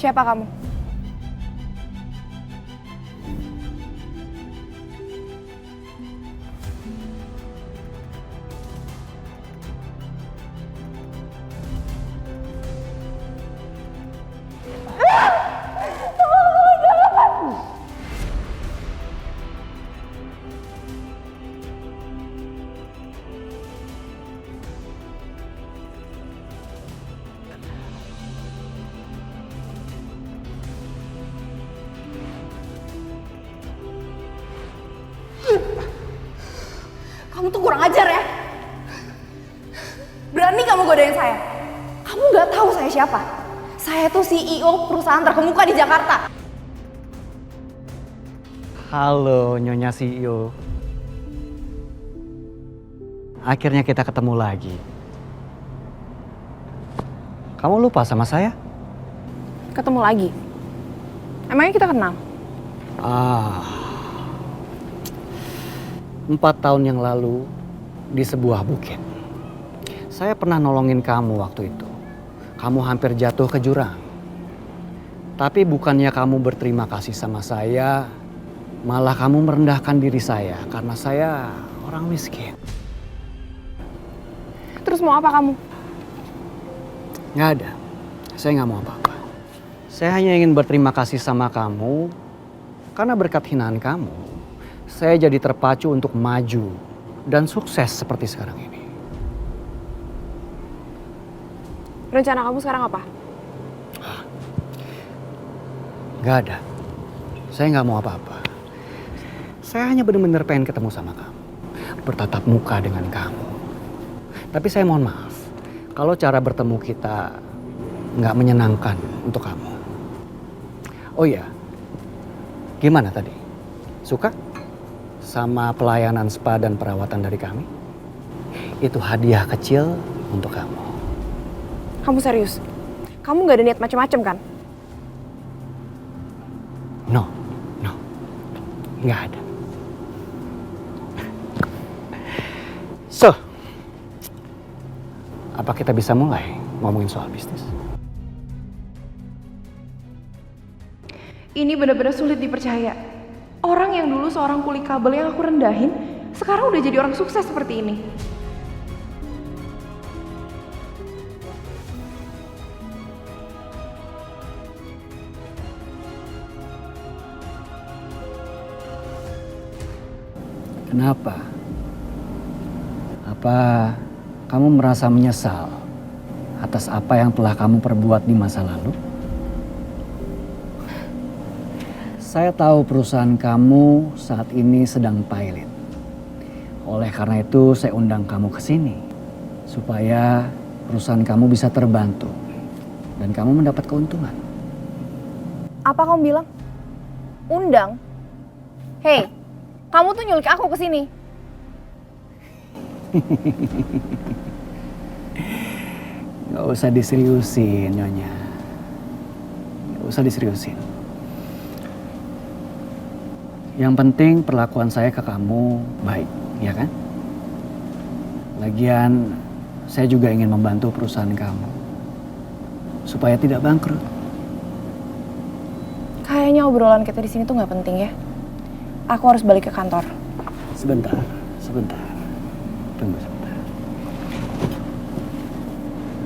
Siapa kamu? Kamu tuh kurang ajar ya. Berani kamu godain saya. Kamu nggak tahu saya siapa. Saya tuh CEO perusahaan terkemuka di Jakarta. Halo Nyonya CEO. Akhirnya kita ketemu lagi. Kamu lupa sama saya? Ketemu lagi. Emangnya kita kenal? 4 tahun yang lalu di sebuah bukit. Saya pernah nolongin kamu waktu itu. Kamu hampir jatuh ke jurang. Tapi bukannya kamu berterima kasih sama saya, malah kamu merendahkan diri saya karena saya orang miskin. Terus mau apa kamu? Nggak ada. Saya nggak mau apa-apa. Saya hanya ingin berterima kasih sama kamu karena berkat hinaan kamu, saya jadi terpacu untuk maju dan sukses seperti sekarang ini. Rencana kamu sekarang apa? Nggak ada. Saya nggak mau apa-apa. Saya hanya benar-benar pengen ketemu sama kamu. Bertatap muka dengan kamu. Tapi saya mohon maaf. Kalau cara bertemu kita nggak menyenangkan untuk kamu. Oh iya. Gimana tadi? Suka? Sama pelayanan spa dan perawatan dari kami? Itu hadiah kecil untuk kamu. Kamu serius? Kamu nggak ada niat macam-macam kan? No. Nggak ada. So, apa kita bisa mulai ngomongin soal bisnis? Ini benar-benar sulit dipercaya. Orang yang dulu seorang kuli kabel yang aku rendahin, sekarang udah jadi orang sukses seperti ini. Kenapa? Apa kamu merasa menyesal atas apa yang telah kamu perbuat di masa lalu? Saya tahu perusahaan kamu saat ini sedang pilot. Oleh karena itu saya undang kamu ke sini supaya perusahaan kamu bisa terbantu dan kamu mendapat keuntungan. Apa kamu bilang? Undang? Hei, kamu tuh nyulik aku ke sini. Gak usah diseriusin, Nyonya. Gak usah diseriusin. Yang penting perlakuan saya ke kamu baik, ya kan? Lagian, saya juga ingin membantu perusahaan kamu supaya tidak bangkrut. Kayaknya obrolan kita di sini tuh nggak penting ya. Aku harus balik ke kantor. Sebentar. Tunggu sebentar.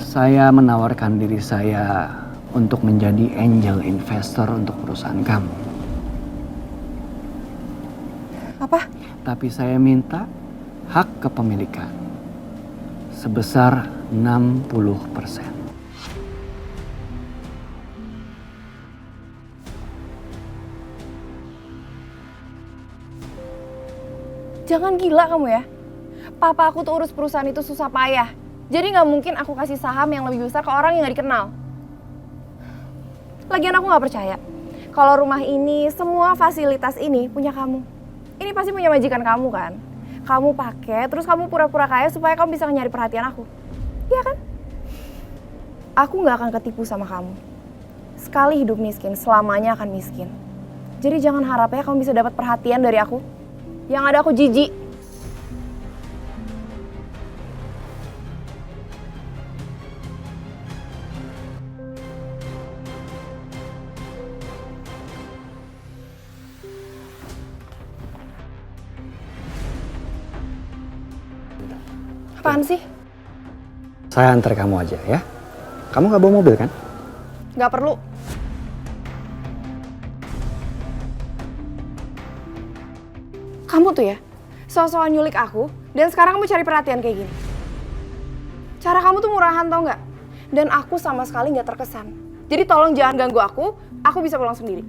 Saya menawarkan diri saya untuk menjadi angel investor untuk perusahaan kamu. Apa? Tapi saya minta hak kepemilikan sebesar 60%. Jangan gila kamu ya. Papa aku tuh urus perusahaan itu susah payah. Jadi nggak mungkin aku kasih saham yang lebih besar ke orang yang nggak dikenal. Lagian aku nggak percaya kalau rumah ini, semua fasilitas ini punya kamu. Ini pasti punya majikan kamu kan? Kamu pakai, terus kamu pura-pura kaya supaya kamu bisa nyari perhatian aku. Iya kan? Aku nggak akan ketipu sama kamu. Sekali hidup miskin, selamanya akan miskin. Jadi jangan harap ya kamu bisa dapat perhatian dari aku. Yang ada aku jijik. apaan sih? Saya antar kamu aja ya. Kamu nggak bawa mobil kan? Gak perlu. Kamu tuh ya, so-soan nyulik aku, dan sekarang kamu cari perhatian kayak gini. Cara kamu tuh murahan tau nggak? Dan aku sama sekali nggak terkesan. Jadi tolong jangan ganggu aku bisa pulang sendiri.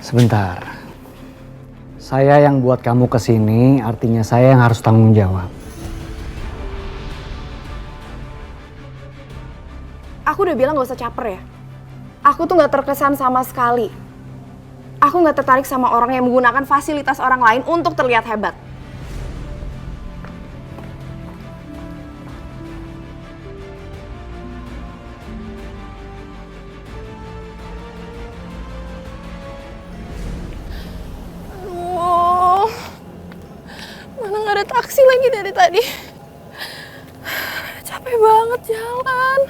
Sebentar. Saya yang buat kamu kesini, artinya saya yang harus tanggung jawab. Aku udah bilang gak usah caper ya. Aku tuh gak terkesan sama sekali. Aku gak tertarik sama orang yang menggunakan fasilitas orang lain untuk terlihat hebat. Aduh, mana gak ada taksi lagi dari tadi. Capek banget jalan.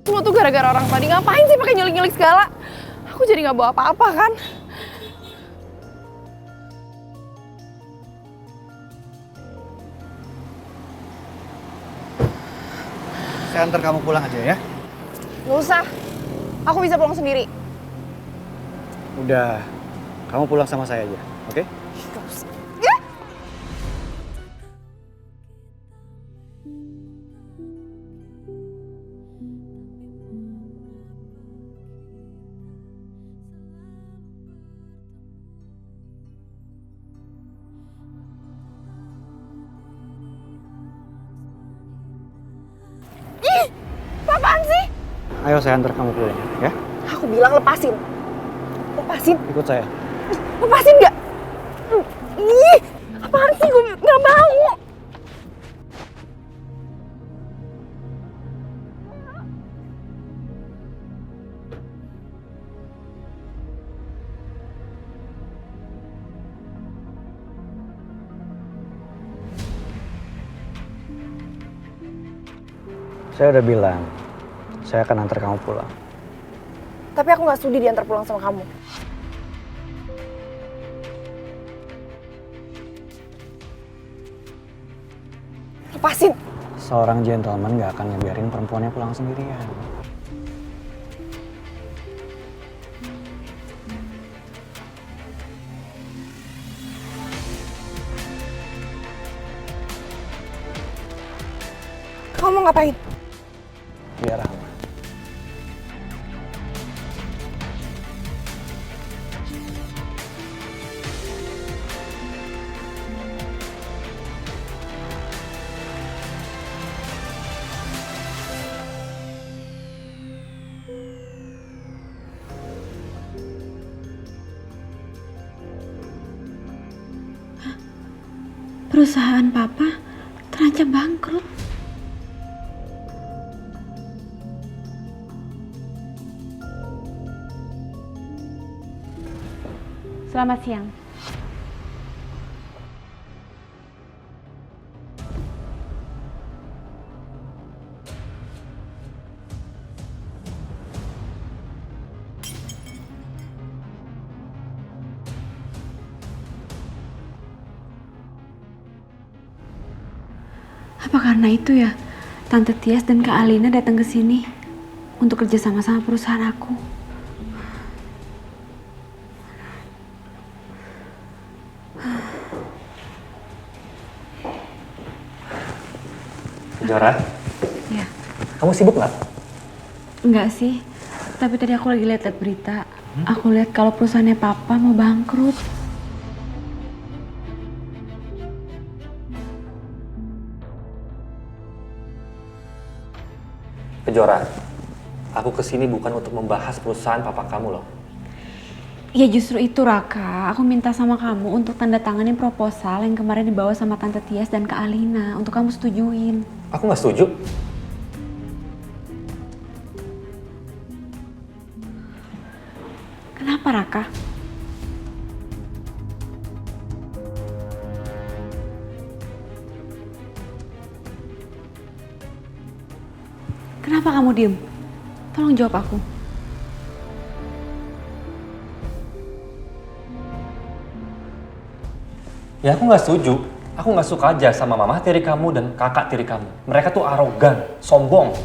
Semua tuh gara-gara orang tadi. Ngapain sih pakai nyulik-nyulik segala? Aku jadi nggak bawa apa-apa kan? Saya antar kamu pulang aja ya. Nggak usah. Aku bisa pulang sendiri. Udah, kamu pulang sama saya aja, oke? Nggak usah. Ya. Ih, apaan sih? Ayo saya antar kamu pulang ya. Aku bilang lepasin. Lepasin. Ikut saya. Lepasin nggak? Ih, apaan sih? Gue nggak mau. Saya udah bilang, saya akan antar kamu pulang. Tapi aku nggak sudi diantar pulang sama kamu. Lepasin. Seorang gentleman gak akan ngebiarin perempuannya pulang sendirian. Kamu mau ngapain? Biar aman. Perusahaan Papa terancam bangkrut. Selamat siang. Apa karena itu ya, Tante Tias dan Kak Alina datang ke sini untuk kerja sama-sama perusahaan aku? Jora, Ya, kamu sibuk nggak? enggak sih. Tapi tadi aku lagi lihat berita. Aku lihat kalau perusahaannya Papa mau bangkrut. Kejora, aku kesini bukan untuk membahas perusahaan papa kamu loh. Ya justru itu Raka, aku minta sama kamu untuk tanda tanganin proposal yang kemarin dibawa sama Tante Tias dan Kak Alina untuk kamu setujuin. Aku nggak setuju. Kenapa Raka? Kenapa kamu diem? Tolong jawab aku. Ya aku nggak setuju. Aku nggak suka aja sama mama tiri kamu dan kakak tiri kamu. Mereka tuh arogan, sombong.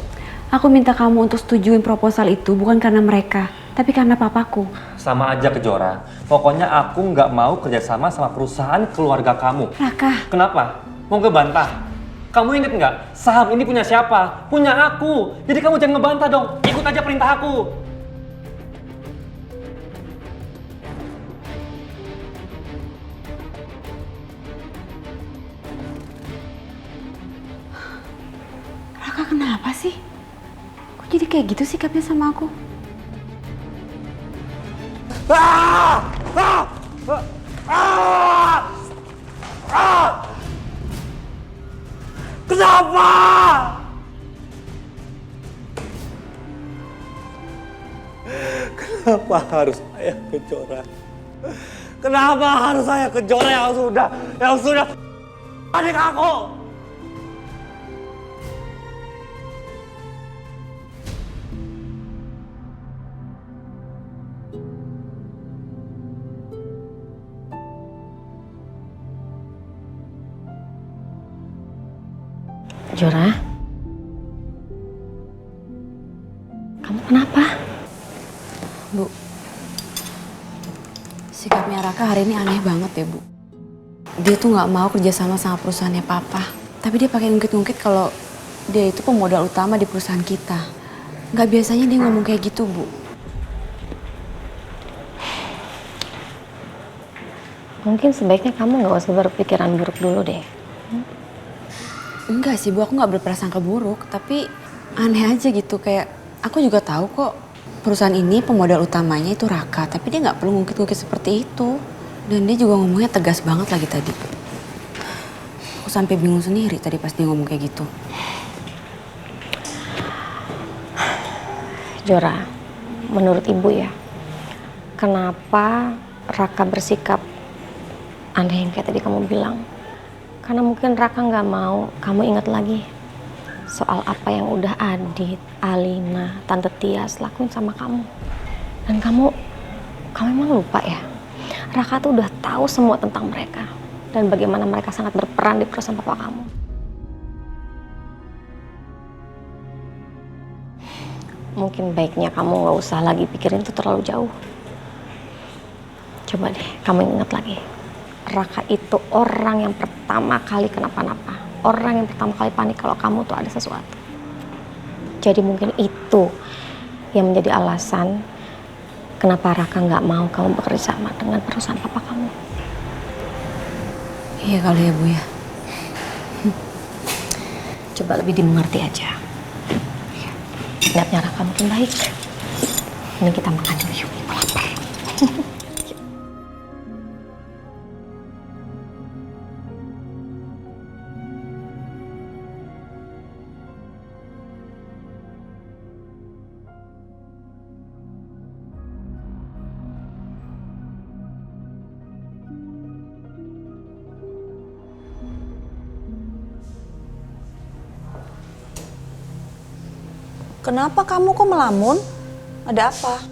Aku minta kamu untuk setujuin proposal itu bukan karena mereka, tapi karena papaku. Sama aja Kejora. Pokoknya aku nggak mau kerjasama sama perusahaan keluarga kamu. Raka, Kenapa? Mau ngebantah? Kamu inget nggak? Saham ini punya siapa? Punya aku. Jadi kamu jangan ngebantah dong. Ikut aja perintah aku. Raka kenapa sih? Kok jadi kayak gitu sikapnya sama aku? Kenapa? Kenapa harus saya Kejora? Kenapa harus saya Kejora yang sudah adik aku? Jora, kamu kenapa? Bu, sikapnya Raka hari ini aneh banget ya, Bu. Dia tuh nggak mau kerjasama sama perusahaannya Papa. Tapi dia pakai ngungkit-ngungkit kalau dia itu pemodal utama di perusahaan kita. Nggak biasanya dia ngomong kayak gitu, Bu. Mungkin sebaiknya kamu nggak usah berpikiran buruk dulu deh. Enggak sih, Bu. Aku nggak berprasangka buruk. Tapi aneh aja gitu. Kayak aku juga tahu kok perusahaan ini pemodal utamanya itu Raka. Tapi dia nggak perlu ngungkit-ngungkit seperti itu. Dan dia juga ngomongnya tegas banget lagi tadi. Aku sampai bingung sendiri tadi pas dia ngomong kayak gitu. Jora, menurut ibu ya, kenapa Raka bersikap aneh yang kayak tadi kamu bilang? Karena mungkin Raka nggak mau kamu ingat lagi soal apa yang udah Adit, Alina, Tante Tias lakuin sama kamu. Dan kamu emang lupa ya? Raka tuh udah tahu semua tentang mereka dan bagaimana mereka sangat berperan di perusahaan papa kamu. Mungkin baiknya kamu nggak usah lagi pikirin itu terlalu jauh. Coba deh kamu ingat lagi. Raka itu orang yang pertama kali kenapa-napa. Orang yang pertama kali panik kalau kamu tuh ada sesuatu. Jadi mungkin itu yang menjadi alasan kenapa Raka nggak mau kamu bekerja sama dengan perusahaan papa kamu. Iya kali ya, Bu ya. Coba lebih dimengerti aja. Niatnya Raka mungkin baik. Ini kita makan dulu yuk, aku lapar. Kenapa kamu kok melamun? Ada apa?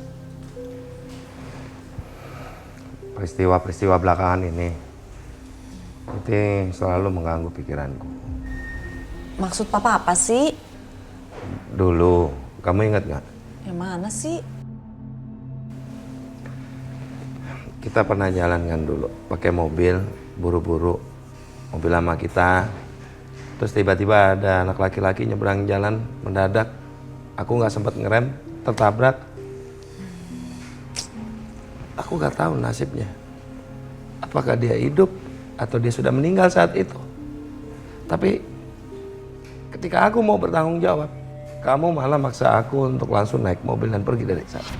Peristiwa-peristiwa belakangan ini itu selalu mengganggu pikiranku. Maksud papa apa sih? Dulu, kamu ingat nggak? Yang mana sih? Kita pernah jalan kan dulu, pakai mobil, buru-buru, mobil lama kita. Terus tiba-tiba ada anak laki-laki nyebrang jalan mendadak. Aku nggak sempat ngerem, tertabrak. Aku nggak tahu nasibnya. Apakah dia hidup atau dia sudah meninggal saat itu. Tapi ketika aku mau bertanggung jawab, kamu malah maksa aku untuk langsung naik mobil dan pergi dari sana.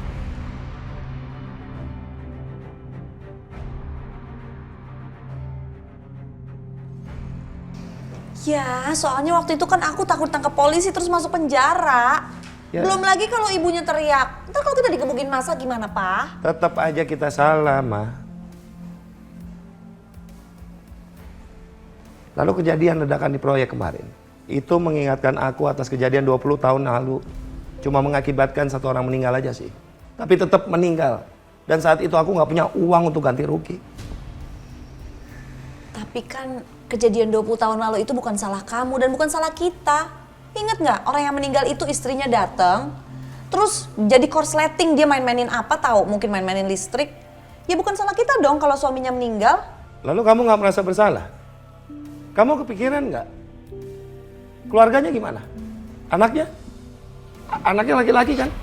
Ya, soalnya waktu itu kan aku takut tangkap polisi terus masuk penjara. Ya. Belum lagi kalau ibunya teriak. Ntar kalau kita digebukin masa gimana, Pak? Tetap aja kita salah, Ma. Lalu kejadian ledakan di proyek kemarin. Itu mengingatkan aku atas kejadian 20 tahun lalu. Cuma mengakibatkan satu orang meninggal aja sih. Tapi tetap meninggal. Dan saat itu aku nggak punya uang untuk ganti rugi. Tapi kan Kejadian 20 tahun lalu itu bukan salah kamu dan bukan salah kita. Ingat nggak orang yang meninggal itu istrinya datang, terus jadi korsleting, dia main-mainin apa tahu, mungkin main-mainin listrik. Ya bukan salah kita dong kalau suaminya meninggal. Lalu kamu nggak merasa bersalah? Kamu kepikiran nggak? Keluarganya gimana? Anaknya? Anaknya laki-laki kan?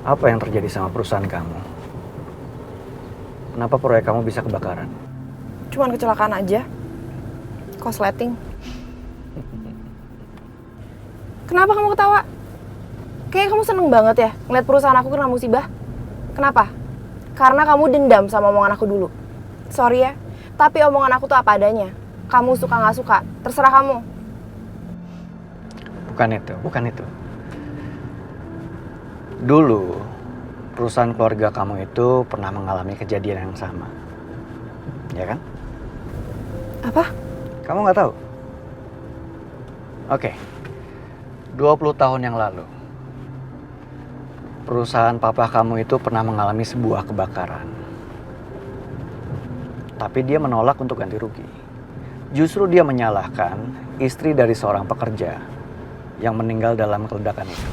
Apa yang terjadi sama perusahaan kamu? Kenapa proyek kamu bisa kebakaran? Cuman kecelakaan aja. Korsleting. Kenapa kamu ketawa? Kayaknya kamu seneng banget ya ngeliat perusahaan aku kena musibah. Kenapa? Karena kamu dendam sama omongan aku dulu. Sorry ya, tapi omongan aku tuh apa adanya. Kamu suka nggak suka, terserah kamu. Bukan itu. Dulu, perusahaan keluarga kamu itu pernah mengalami kejadian yang sama. Ya kan? Apa? Kamu nggak tahu? Oke. 20 tahun yang lalu, perusahaan papa kamu itu pernah mengalami sebuah kebakaran. Tapi dia menolak untuk ganti rugi. Justru dia menyalahkan istri dari seorang pekerja yang meninggal dalam keledakan itu.